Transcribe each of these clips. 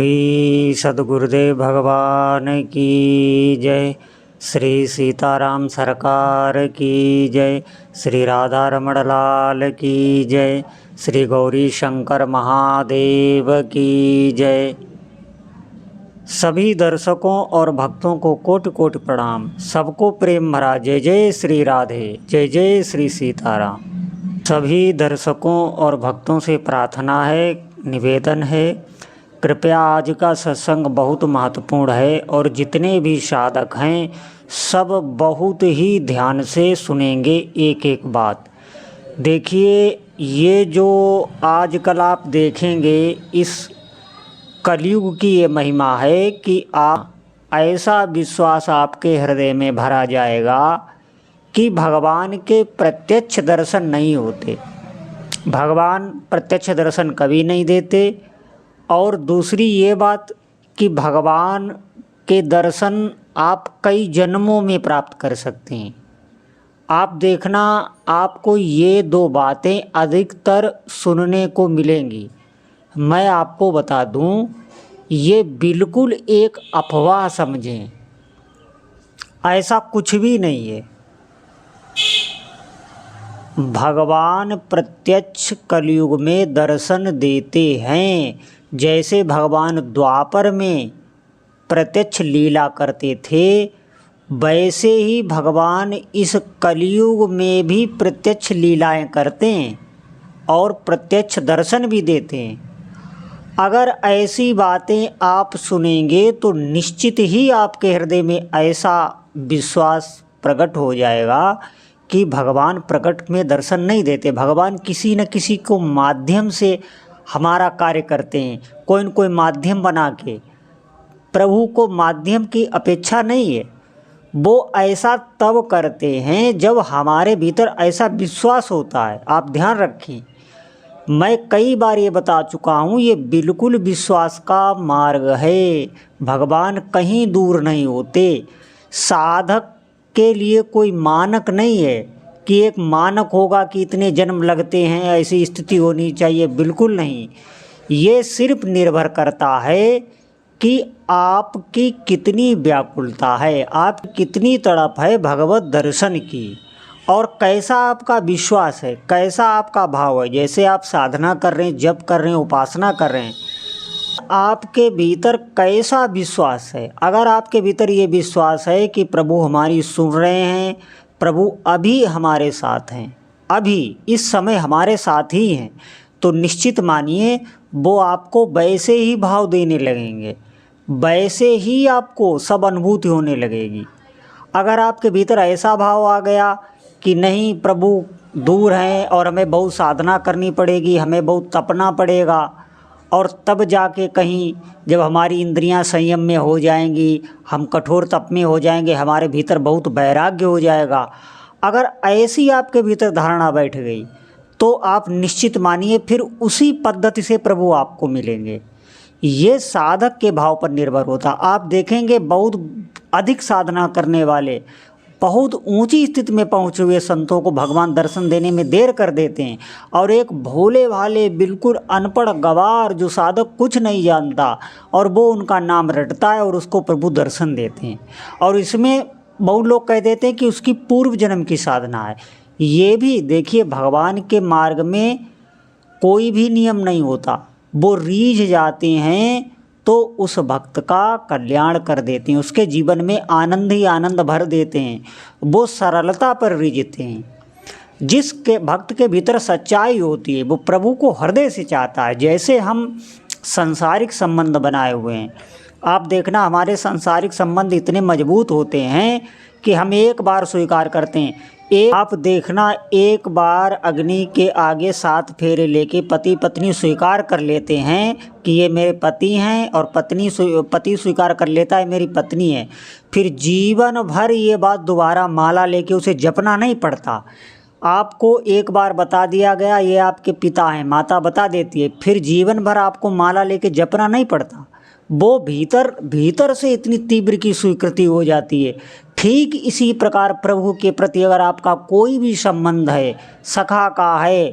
श्री सद्गुरुदेव भगवान की जय। श्री सीताराम सरकार की जय। श्री राधा रमण लाल की जय। श्री गौरी शंकर महादेव की जय। सभी दर्शकों और भक्तों को कोटि कोटि प्रणाम। सबको प्रेम भरा जय जय श्री राधे, जय जय श्री सीताराम। सभी दर्शकों और भक्तों से प्रार्थना है, निवेदन है, कृपया आज का सत्संग बहुत महत्वपूर्ण है और जितने भी साधक हैं सब बहुत ही ध्यान से सुनेंगे एक एक बात। देखिए, ये जो आजकल आप देखेंगे इस कलयुग की ये महिमा है कि आप ऐसा विश्वास आपके हृदय में भरा जाएगा कि भगवान के प्रत्यक्ष दर्शन नहीं होते, भगवान प्रत्यक्ष दर्शन कभी नहीं देते। और दूसरी ये बात कि भगवान के दर्शन आप कई जन्मों में प्राप्त कर सकते हैं। आप देखना, आपको ये दो बातें अधिकतर सुनने को मिलेंगी। मैं आपको बता दूं, ये बिल्कुल एक अफवाह समझें, ऐसा कुछ भी नहीं है। भगवान प्रत्यक्ष कलयुग में दर्शन देते हैं। जैसे भगवान द्वापर में प्रत्यक्ष लीला करते थे, वैसे ही भगवान इस कलयुग में भी प्रत्यक्ष लीलाएं करते हैं और प्रत्यक्ष दर्शन भी देते हैं। अगर ऐसी बातें आप सुनेंगे तो निश्चित ही आपके हृदय में ऐसा विश्वास प्रकट हो जाएगा कि भगवान प्रकट में दर्शन नहीं देते। भगवान किसी न किसी को माध्यम से हमारा कार्य करते हैं, कोई न कोई माध्यम बना के। प्रभु को माध्यम की अपेक्षा नहीं है, वो ऐसा तब करते हैं जब हमारे भीतर ऐसा विश्वास होता है। आप ध्यान रखें, मैं कई बार ये बता चुका हूँ, ये बिल्कुल विश्वास का मार्ग है। भगवान कहीं दूर नहीं होते। साधक के लिए कोई मानक नहीं है कि एक मानक होगा कि इतने जन्म लगते हैं, ऐसी स्थिति होनी चाहिए, बिल्कुल नहीं। ये सिर्फ निर्भर करता है कि आपकी कितनी व्याकुलता है, आप कितनी तड़प है भगवत दर्शन की, और कैसा आपका विश्वास है, कैसा आपका भाव है। जैसे आप साधना कर रहे हैं, जप कर रहे हैं, उपासना कर रहे हैं, आपके भीतर कैसा विश्वास है। अगर आपके भीतर ये विश्वास है कि प्रभु हमारी सुन रहे हैं, प्रभु अभी हमारे साथ हैं, अभी इस समय हमारे साथ ही हैं, तो निश्चित मानिए वो आपको वैसे ही भाव देने लगेंगे, वैसे ही आपको सब अनुभूति होने लगेगी। अगर आपके भीतर ऐसा भाव आ गया कि नहीं, प्रभु दूर हैं और हमें बहुत साधना करनी पड़ेगी, हमें बहुत तपना पड़ेगा, और तब जाके कहीं जब हमारी इंद्रियां संयम में हो जाएंगी, हम कठोर तप में हो जाएंगे, हमारे भीतर बहुत वैराग्य हो जाएगा। अगर ऐसी आपके भीतर धारणा बैठ गई तो आप निश्चित मानिए फिर उसी पद्धति से प्रभु आपको मिलेंगे। ये साधक के भाव पर निर्भर होता। आप देखेंगे बहुत अधिक साधना करने वाले, बहुत ऊंची स्थिति में पहुँचे हुए संतों को भगवान दर्शन देने में देर कर देते हैं, और एक भोले भाले बिल्कुल अनपढ़ गवार जो साधक कुछ नहीं जानता, और वो उनका नाम रटता है और उसको प्रभु दर्शन देते हैं। और इसमें बहुत लोग कह देते हैं कि उसकी पूर्व जन्म की साधना है। ये भी देखिए, भगवान के मार्ग में कोई भी नियम नहीं होता, वो रीझ जाते हैं तो उस भक्त का कल्याण कर देते हैं, उसके जीवन में आनंद ही आनंद भर देते हैं। वो सरलता पर रीझते हैं। जिसके भक्त के भीतर सच्चाई होती है वो प्रभु को हृदय से चाहता है। जैसे हम सांसारिक संबंध बनाए हुए हैं, आप देखना हमारे सांसारिक संबंध इतने मजबूत होते हैं कि हम एक बार स्वीकार करते हैं। आप देखना, एक बार अग्नि के आगे 7 फेरे लेके पति पत्नी स्वीकार कर लेते हैं कि ये मेरे पति हैं, और पति स्वीकार कर लेता है मेरी पत्नी है। फिर जीवन भर ये बात दोबारा माला लेके उसे जपना नहीं पड़ता। आपको एक बार बता दिया गया ये आपके पिता हैं, माता बता देती है, फिर जीवन भर आपको माला लेके जपना नहीं पड़ता। वो भीतर से इतनी तीव्र की स्वीकृति हो जाती है। ठीक इसी प्रकार प्रभु के प्रति अगर आपका कोई भी संबंध है, सखा का है,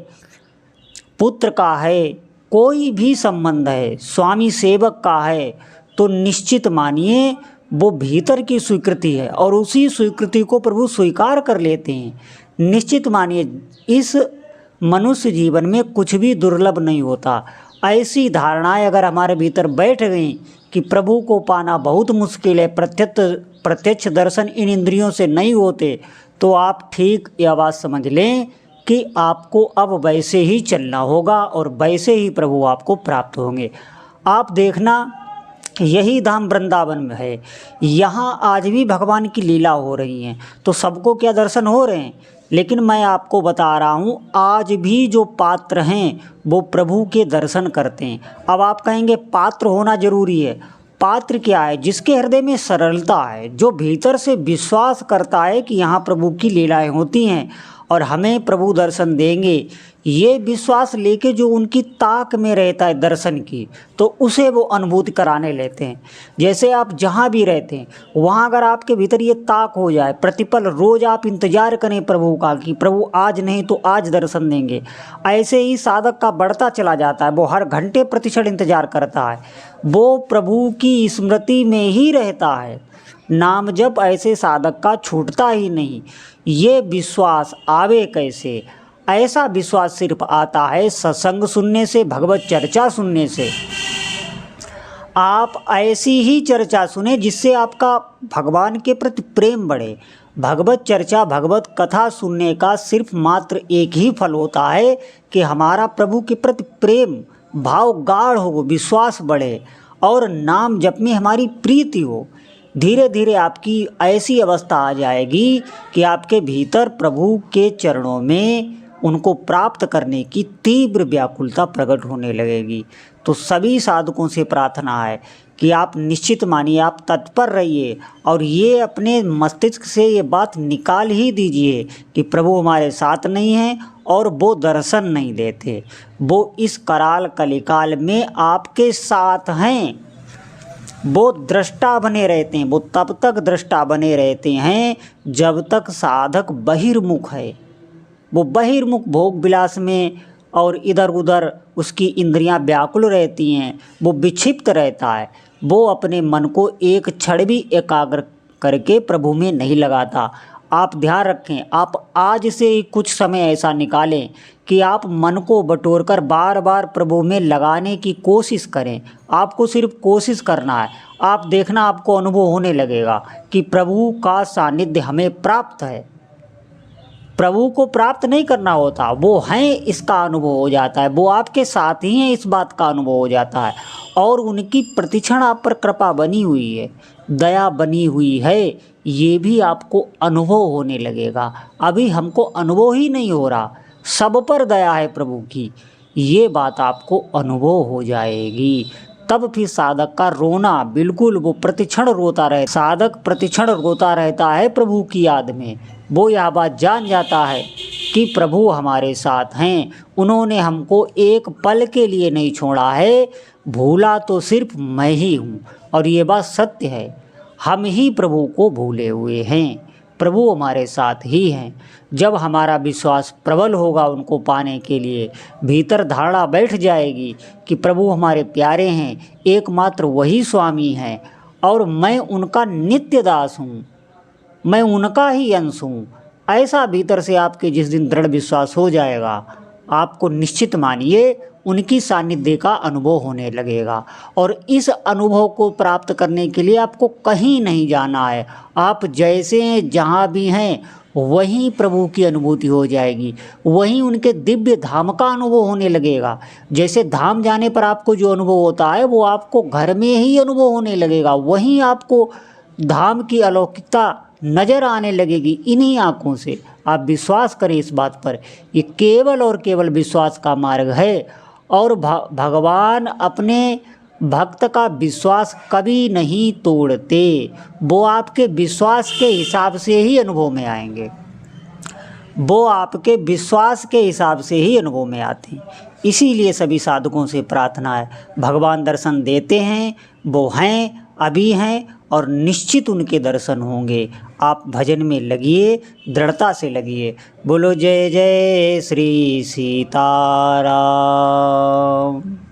पुत्र का है, कोई भी संबंध है, स्वामी सेवक का है, तो निश्चित मानिए वो भीतर की स्वीकृति है और उसी स्वीकृति को प्रभु स्वीकार कर लेते हैं। निश्चित मानिए इस मनुष्य जीवन में कुछ भी दुर्लभ नहीं होता। ऐसी धारणाएं अगर हमारे भीतर बैठ गई कि प्रभु को पाना बहुत मुश्किल है, प्रत्यक्ष दर्शन इन इंद्रियों से नहीं होते, तो आप ठीक यह बात समझ लें कि आपको अब वैसे ही चलना होगा और वैसे ही प्रभु आपको प्राप्त होंगे। आप देखना, यही धाम वृंदावन में है, यहाँ आज भी भगवान की लीला हो रही है, तो सबको क्या दर्शन हो रहे हैं? लेकिन मैं आपको बता रहा हूँ, आज भी जो पात्र हैं वो प्रभु के दर्शन करते हैं। अब आप कहेंगे पात्र होना जरूरी है। पात्र क्या है? जिसके हृदय में सरलता है, जो भीतर से विश्वास करता है कि यहाँ प्रभु की लीलाएं होती हैं और हमें प्रभु दर्शन देंगे, ये विश्वास लेके जो उनकी ताक में रहता है दर्शन की, तो उसे वो अनुभूति कराने लेते हैं। जैसे आप जहाँ भी रहते हैं वहाँ अगर आपके भीतर ये ताक हो जाए, प्रतिपल रोज़ आप इंतजार करें प्रभु का कि प्रभु आज नहीं तो आज दर्शन देंगे, ऐसे ही साधक का बढ़ता चला जाता है। वो हर घंटे प्रतिक्षण इंतजार करता है, वो प्रभु की स्मृति में ही रहता है। नाम जप ऐसे साधक का छूटता ही नहीं। ये विश्वास आवे कैसे? ऐसा विश्वास सिर्फ आता है सत्संग सुनने से, भगवत चर्चा सुनने से। आप ऐसी ही चर्चा सुने जिससे आपका भगवान के प्रति प्रेम बढ़े। भगवत चर्चा, भगवत कथा सुनने का सिर्फ मात्र एक ही फल होता है कि हमारा प्रभु के प्रति प्रेम भाव गाढ़ हो, विश्वास बढ़े और नाम जप में हमारी प्रीति हो। धीरे धीरे आपकी ऐसी अवस्था आ जाएगी कि आपके भीतर प्रभु के चरणों में उनको प्राप्त करने की तीव्र व्याकुलता प्रकट होने लगेगी। तो सभी साधकों से प्रार्थना है कि आप निश्चित मानिए, आप तत्पर रहिए और ये अपने मस्तिष्क से ये बात निकाल ही दीजिए कि प्रभु हमारे साथ नहीं हैं और वो दर्शन नहीं देते। वो इस कराल कलिकाल में आपके साथ हैं, वो दृष्टा बने रहते हैं। वो तब तक दृष्टा बने रहते हैं जब तक साधक बहिर्मुख है। वो बहिर्मुख भोग विलास में और इधर उधर उसकी इंद्रियां व्याकुल रहती हैं, वो विक्षिप्त रहता है, वो अपने मन को एक क्षण भी एकाग्र करके प्रभु में नहीं लगाता। आप ध्यान रखें, आप आज से ही कुछ समय ऐसा निकालें कि आप मन को बटोरकर बार बार प्रभु में लगाने की कोशिश करें। आपको सिर्फ कोशिश करना है। आप देखना, आपको अनुभव होने लगेगा कि प्रभु का सानिध्य हमें प्राप्त है। प्रभु को प्राप्त नहीं करना होता, वो हैं इसका अनुभव हो जाता है। वो आपके साथ ही हैं, इस बात का अनुभव हो जाता है। और उनकी प्रतिक्षण आप पर कृपा बनी हुई है, दया बनी हुई है, ये भी आपको अनुभव होने लगेगा। अभी हमको अनुभव ही नहीं हो रहा, सब पर दया है प्रभु की, ये बात आपको अनुभव हो जाएगी। तब फिर साधक का रोना बिल्कुल, वो प्रतिक्षण रोता रहे, साधक प्रतिक्षण रोता रहता है प्रभु की याद में। वो यह बात जान जाता है कि प्रभु हमारे साथ हैं, उन्होंने हमको एक पल के लिए नहीं छोड़ा है, भूला तो सिर्फ मैं ही हूँ। और ये बात सत्य है, हम ही प्रभु को भूले हुए हैं, प्रभु हमारे साथ ही हैं। जब हमारा विश्वास प्रबल होगा उनको पाने के लिए, भीतर धारणा बैठ जाएगी कि प्रभु हमारे प्यारे हैं, एकमात्र वही स्वामी हैं और मैं उनका नित्य दास हूँ, मैं उनका ही अंश हूँ। ऐसा भीतर से आपके जिस दिन दृढ़ विश्वास हो जाएगा, आपको निश्चित मानिए उनकी सानिध्य का अनुभव होने लगेगा। और इस अनुभव को प्राप्त करने के लिए आपको कहीं नहीं जाना है, आप जैसे हैं जहाँ भी हैं वहीं प्रभु की अनुभूति हो जाएगी, वहीं उनके दिव्य धाम का अनुभव होने लगेगा। जैसे धाम जाने पर आपको जो अनुभव होता है वो आपको घर में ही अनुभव होने लगेगा, वहीं आपको धाम की अलौकिकता नज़र आने लगेगी इन्हीं आँखों से। आप विश्वास करें इस बात पर, ये केवल और केवल विश्वास का मार्ग है और भगवान अपने भक्त का विश्वास कभी नहीं तोड़ते। वो आपके विश्वास के हिसाब से ही अनुभव में आएंगे, वो आपके विश्वास के हिसाब से ही अनुभव में आते हैं। इसीलिए सभी साधकों से प्रार्थना है, भगवान दर्शन देते हैं, वो हैं, अभी हैं और निश्चित उनके दर्शन होंगे। आप भजन में लगिए, दृढ़ता से लगिए। बोलो जय जय श्री सीताराम।